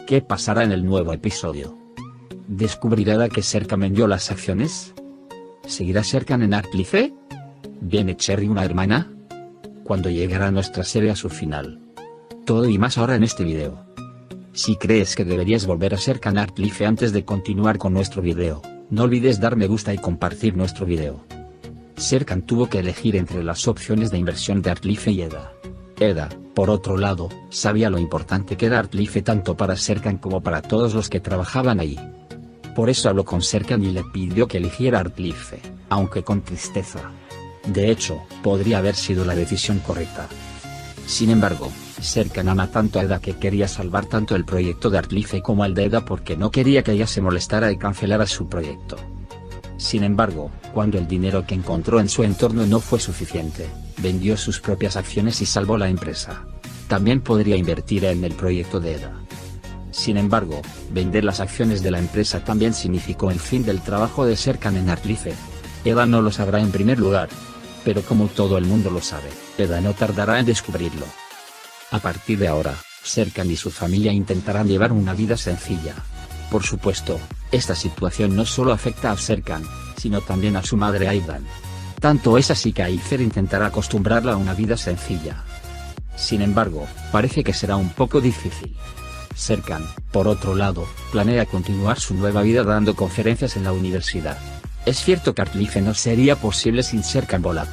¿Qué pasará en el nuevo episodio? ¿Descubrirá Eda que Serkan vendió las acciones? ¿Seguirá Serkan en Artlife? ¿Viene Cherry una hermana? ¿Cuándo llegará nuestra serie a su final? Todo y más ahora en este video. Si crees que deberías volver a Serkan Artlife antes de continuar con nuestro video, no olvides dar me gusta y compartir nuestro video. Serkan tuvo que elegir entre las opciones de inversión de Artlife y Eda. Eda, por otro lado, sabía lo importante que era Artlife tanto para Serkan como para todos los que trabajaban ahí. Por eso habló con Serkan y le pidió que eligiera Artlife, aunque con tristeza. De hecho, podría haber sido la decisión correcta. Sin embargo, Serkan ama tanto a Eda que quería salvar tanto el proyecto de Artlife como el de Eda porque no quería que ella se molestara y cancelara su proyecto. Sin embargo, cuando el dinero que encontró en su entorno no fue suficiente, vendió sus propias acciones y salvó la empresa. También podría invertir en el proyecto de Eda. Sin embargo, vender las acciones de la empresa también significó el fin del trabajo de Serkan en Artlife. Eda no lo sabrá en primer lugar. Pero como todo el mundo lo sabe, Eda no tardará en descubrirlo. A partir de ahora, Serkan y su familia intentarán llevar una vida sencilla. Por supuesto, esta situación no solo afecta a Serkan, sino también a su madre Aidan. Tanto es así que Aifer intentará acostumbrarla a una vida sencilla. Sin embargo, parece que será un poco difícil. Serkan, por otro lado, planea continuar su nueva vida dando conferencias en la universidad. Es cierto que Artlife no sería posible sin Serkan Bolat.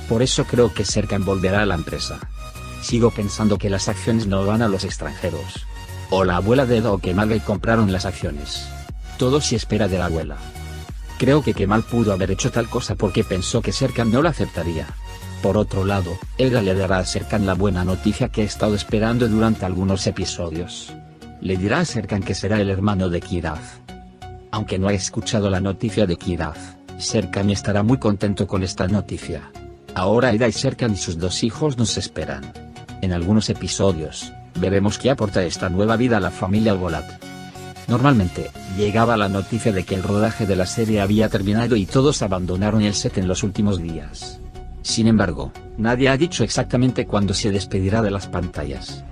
Por eso creo que Serkan volverá a la empresa. Sigo pensando que las acciones no van a los extranjeros. O la abuela de Eda o Kemal compraron las acciones. Todo se espera de la abuela. Creo que Kemal pudo haber hecho tal cosa porque pensó que Serkan no la aceptaría. Por otro lado, Eda le dará a Serkan la buena noticia que he estado esperando durante algunos episodios. Le dirá a Serkan que será el hermano de Kiraz. Aunque no he escuchado la noticia de Kiraz, Serkan estará muy contento con esta noticia. Ahora Eda y Serkan y sus dos hijos nos esperan. En algunos episodios, veremos qué aporta esta nueva vida a la familia Bolat. Normalmente, llegaba la noticia de que el rodaje de la serie había terminado y todos abandonaron el set en los últimos días. Sin embargo, nadie ha dicho exactamente cuándo se despedirá de las pantallas.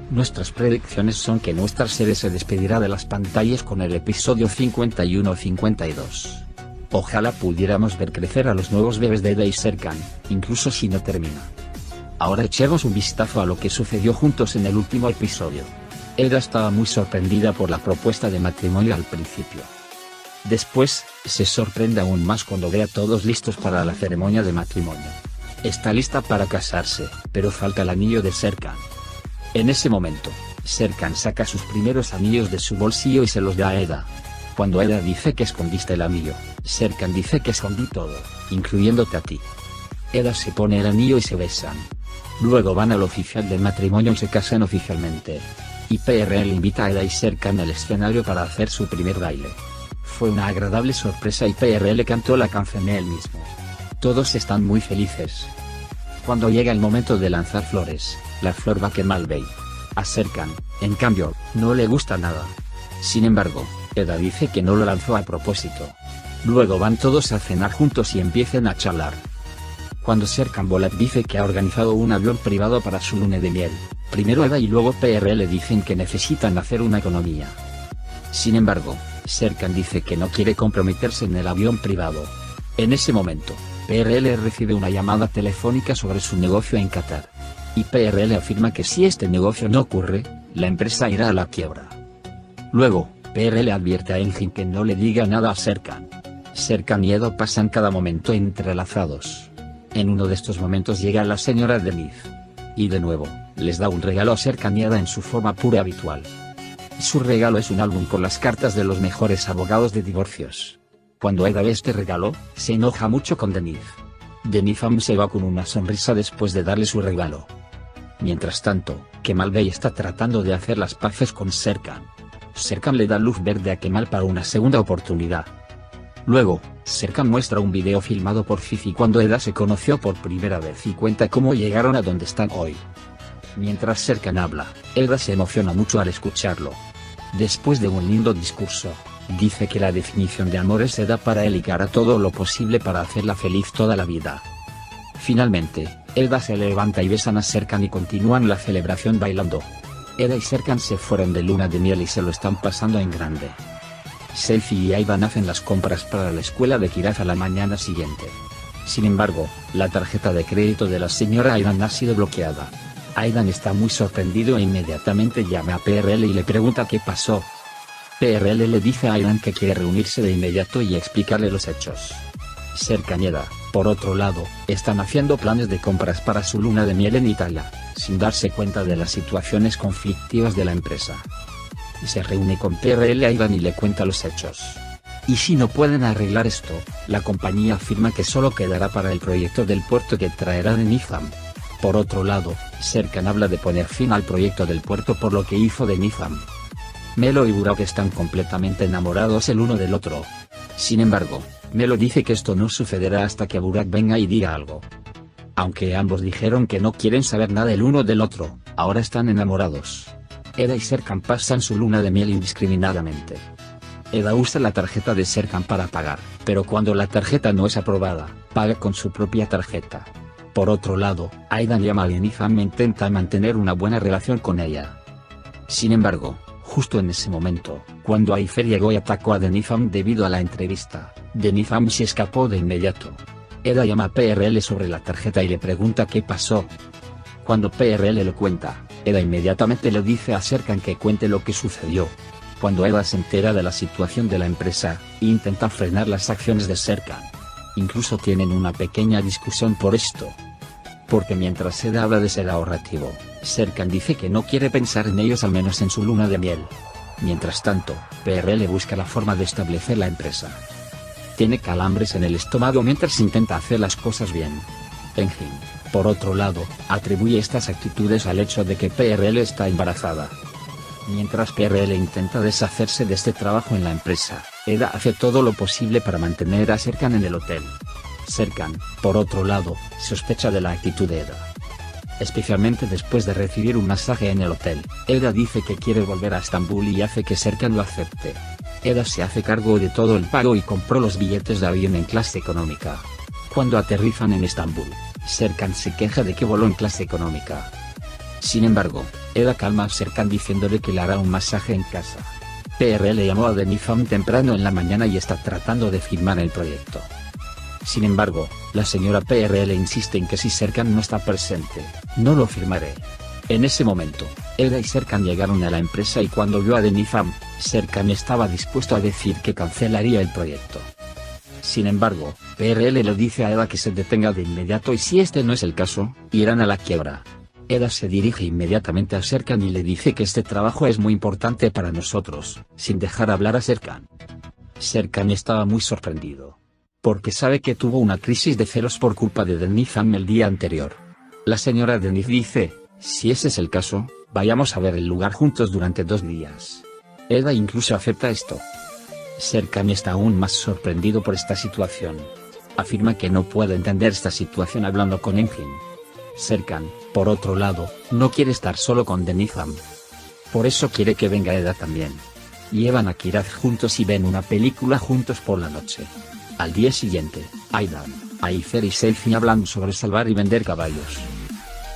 Nuestras predicciones son que nuestra serie se despedirá de las pantallas con el episodio 51 o 52. Ojalá pudiéramos ver crecer a los nuevos bebés de Eda y Serkan, incluso si no termina. Ahora echemos un vistazo a lo que sucedió juntos en el último episodio. Eda estaba muy sorprendida por la propuesta de matrimonio al principio. Después, se sorprende aún más cuando ve a todos listos para la ceremonia de matrimonio. Está lista para casarse, pero falta el anillo de Serkan. En ese momento, Serkan saca sus primeros anillos de su bolsillo y se los da a Eda. Cuando Eda dice que escondiste el anillo, Serkan dice que escondí todo, incluyéndote a ti. Eda se pone el anillo y se besan. Luego van al oficial del matrimonio y se casan oficialmente. IPRL invita a Eda y Serkan al escenario para hacer su primer baile. Fue una agradable sorpresa y IPRL cantó la canción él mismo. Todos están muy felices. Cuando llega el momento de lanzar flores, la flor va a Kemal Bey. A Serkan, en cambio, no le gusta nada. Sin embargo, Eda dice que no lo lanzó a propósito. Luego van todos a cenar juntos y empiezan a charlar. Cuando Serkan Bolat dice que ha organizado un avión privado para su luna de miel, primero Eda y luego PRL dicen que necesitan hacer una economía. Sin embargo, Serkan dice que no quiere comprometerse en el avión privado. En ese momento, PRL recibe una llamada telefónica sobre su negocio en Qatar. Y PRL afirma que si este negocio no ocurre, la empresa irá a la quiebra. Luego, PRL advierte a Engin que no le diga nada a Serkan. Serkan y Eda pasan cada momento entrelazados. En uno de estos momentos llega la señora Denise. Y de nuevo, les da un regalo a Serkan y Eda en su forma pura habitual. Su regalo es un álbum con las cartas de los mejores abogados de divorcios. Cuando Eda ve este regalo, se enoja mucho con Denise. Denise aún se va con una sonrisa después de darle su regalo. Mientras tanto, Kemal Bey está tratando de hacer las paces con Serkan. Serkan le da luz verde a Kemal para una segunda oportunidad. Luego, Serkan muestra un video filmado por Fifi cuando Eda se conoció por primera vez y cuenta cómo llegaron a donde están hoy. Mientras Serkan habla, Eda se emociona mucho al escucharlo. Después de un lindo discurso, dice que la definición de amor es Eda para él y que hará todo lo posible para hacerla feliz toda la vida. Finalmente, Eda se levanta y besan a Serkan y continúan la celebración bailando. Eda y Serkan se fueron de luna de miel y se lo están pasando en grande. Selfie y Aidan hacen las compras para la escuela de Kiraz a la mañana siguiente. Sin embargo, la tarjeta de crédito de la señora Aidan ha sido bloqueada. Aidan está muy sorprendido e inmediatamente llama a PRL y le pregunta qué pasó. PRL le dice a Aidan que quiere reunirse de inmediato y explicarle los hechos. Serkan y Eda, por otro lado, están haciendo planes de compras para su luna de miel en Italia, sin darse cuenta de las situaciones conflictivas de la empresa. Se reúne con PRL Aidan y le cuenta los hechos. Y si no pueden arreglar esto, la compañía afirma que solo quedará para el proyecto del puerto que traerá de Nizam. Por otro lado, Serkan habla de poner fin al proyecto del puerto por lo que hizo de Nizam. Melo y Burak están completamente enamorados el uno del otro. Sin embargo, Melo dice que esto no sucederá hasta que Burak venga y diga algo. Aunque ambos dijeron que no quieren saber nada el uno del otro, ahora están enamorados. Eda y Serkan pasan su luna de miel indiscriminadamente. Eda usa la tarjeta de Serkan para pagar, pero cuando la tarjeta no es aprobada, paga con su propia tarjeta. Por otro lado, Aidan llama a Nizam e intenta mantener una buena relación con ella. Sin embargo, justo en ese momento, cuando Aifer llegó y atacó a Denizam debido a la entrevista, Denizam se escapó de inmediato. Eda llama a PRL sobre la tarjeta y le pregunta qué pasó. Cuando PRL le cuenta, Eda inmediatamente le dice a Serkan que cuente lo que sucedió. Cuando Eda se entera de la situación de la empresa, intenta frenar las acciones de Serkan. Incluso tienen una pequeña discusión por esto. Porque mientras Eda habla de ser ahorrativo, Serkan dice que no quiere pensar en ellos al menos en su luna de miel. Mientras tanto, PRL busca la forma de establecer la empresa. Tiene calambres en el estómago mientras intenta hacer las cosas bien. Engin, por otro lado, atribuye estas actitudes al hecho de que PRL está embarazada. Mientras PRL intenta deshacerse de este trabajo en la empresa, Eda hace todo lo posible para mantener a Serkan en el hotel. Serkan, por otro lado, sospecha de la actitud de Eda. Especialmente después de recibir un masaje en el hotel, Eda dice que quiere volver a Estambul y hace que Serkan lo acepte. Eda se hace cargo de todo el pago y compró los billetes de avión en clase económica. Cuando aterrizan en Estambul, Serkan se queja de que voló en clase económica. Sin embargo, Eda calma a Serkan diciéndole que le hará un masaje en casa. PRL llamó a Denizam temprano en la mañana y está tratando de firmar el proyecto. Sin embargo, la señora PRL insiste en que si Serkan no está presente, no lo firmaré. En ese momento, Eda y Serkan llegaron a la empresa y cuando vio a Denizam, Serkan estaba dispuesto a decir que cancelaría el proyecto. Sin embargo, PRL le dice a Eda que se detenga de inmediato y si este no es el caso, irán a la quiebra. Eda se dirige inmediatamente a Serkan y le dice que este trabajo es muy importante para nosotros, sin dejar hablar a Serkan. Serkan estaba muy sorprendido. Porque sabe que tuvo una crisis de celos por culpa de Denizam el día anterior. La señora Deniz dice, si ese es el caso, vayamos a ver el lugar juntos durante 2 días. Eda incluso acepta esto. Serkan está aún más sorprendido por esta situación. Afirma que no puede entender esta situación hablando con Engin. Serkan, por otro lado, no quiere estar solo con Denizam. Por eso quiere que venga Eda también. Llevan a Kiraz juntos y ven una película juntos por la noche. Al día siguiente, Aidan, Aifer y Selfie hablan sobre salvar y vender caballos.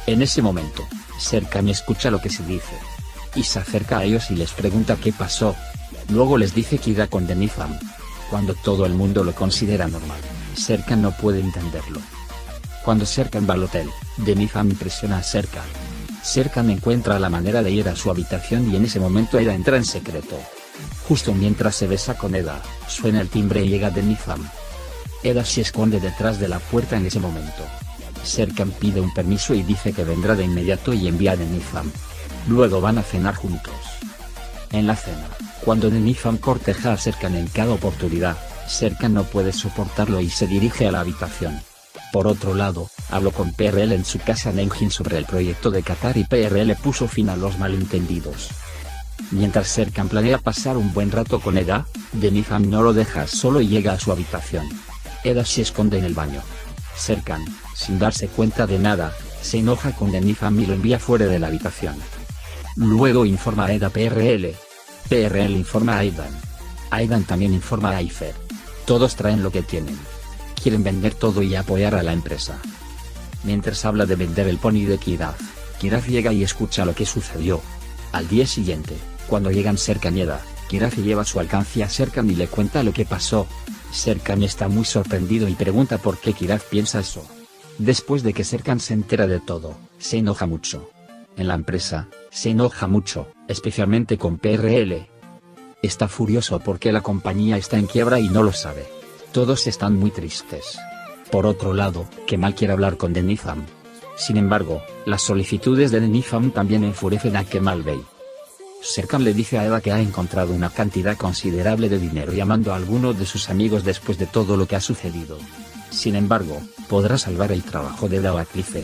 En ese momento, Serkan escucha lo que se dice. Y se acerca a ellos y les pregunta qué pasó. Luego les dice que irá con Denizam. Cuando todo el mundo lo considera normal, Serkan no puede entenderlo. Cuando Serkan va al hotel, Denizam impresiona a Serkan. Serkan encuentra la manera de ir a su habitación y en ese momento Eda entra en secreto. Justo mientras se besa con Eda, suena el timbre y llega Denizam. Eda se esconde detrás de la puerta en ese momento. Serkan pide un permiso y dice que vendrá de inmediato y envía a Denizam. Luego van a cenar juntos. En la cena, cuando Denizam corteja a Serkan en cada oportunidad, Serkan no puede soportarlo y se dirige a la habitación. Por otro lado, habló con PRL en su casa en Engin sobre el proyecto de Qatar y PRL puso fin a los malentendidos. Mientras Serkan planea pasar un buen rato con Eda, Denizam no lo deja solo y llega a su habitación. Eda se esconde en el baño. Serkan, sin darse cuenta de nada, se enoja con Denizam y lo envía fuera de la habitación. Luego informa a Eda PRL. PRL informa a Aidan. Aidan también informa a Aifer. Todos traen lo que tienen. Quieren vender todo y apoyar a la empresa. Mientras habla de vender el pony de Kiraz, Kiraz llega y escucha lo que sucedió. Al día siguiente, cuando llegan Serkan y Eda, Kiraf lleva su alcance a Serkan y le cuenta lo que pasó. Serkan está muy sorprendido y pregunta por qué Kiraf piensa eso. Después de que Serkan se entera de todo, se enoja mucho. En la empresa, se enoja mucho, especialmente con PRL. Está furioso porque la compañía está en quiebra y no lo sabe. Todos están muy tristes. Por otro lado, Kemal quiere hablar con Denizam. Sin embargo, las solicitudes de Denizam también enfurecen a Kemal Bey. Serkan le dice a Eda que ha encontrado una cantidad considerable de dinero llamando a alguno de sus amigos después de todo lo que ha sucedido. Sin embargo, podrá salvar el trabajo de Eda o Artlife.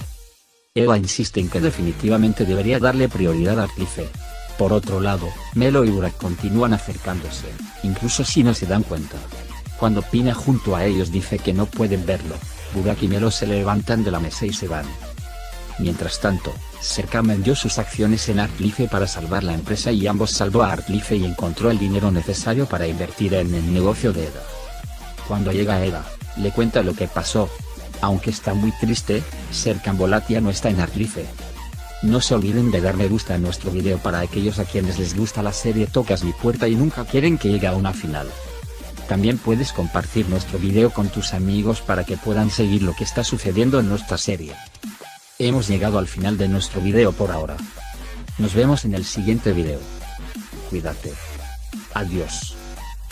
Eda insiste en que definitivamente debería darle prioridad a Artlife. Por otro lado, Melo y Burak continúan acercándose, incluso si no se dan cuenta. Cuando Pina junto a ellos dice que no pueden verlo, Burak y Melo se levantan de la mesa y se van. Mientras tanto, Serkan vendió sus acciones en Artlife para salvar la empresa y ambos salvó a Artlife y encontró el dinero necesario para invertir en el negocio de Eda. Cuando llega Eda, le cuenta lo que pasó. Aunque está muy triste, Serkan Bolatia no está en Artlife. No se olviden de dar me gusta a nuestro video para aquellos a quienes les gusta la serie Tocas mi puerta y nunca quieren que llegue a una final. También puedes compartir nuestro video con tus amigos para que puedan seguir lo que está sucediendo en nuestra serie. Hemos llegado al final de nuestro video por ahora. Nos vemos en el siguiente video. Cuídate. Adiós.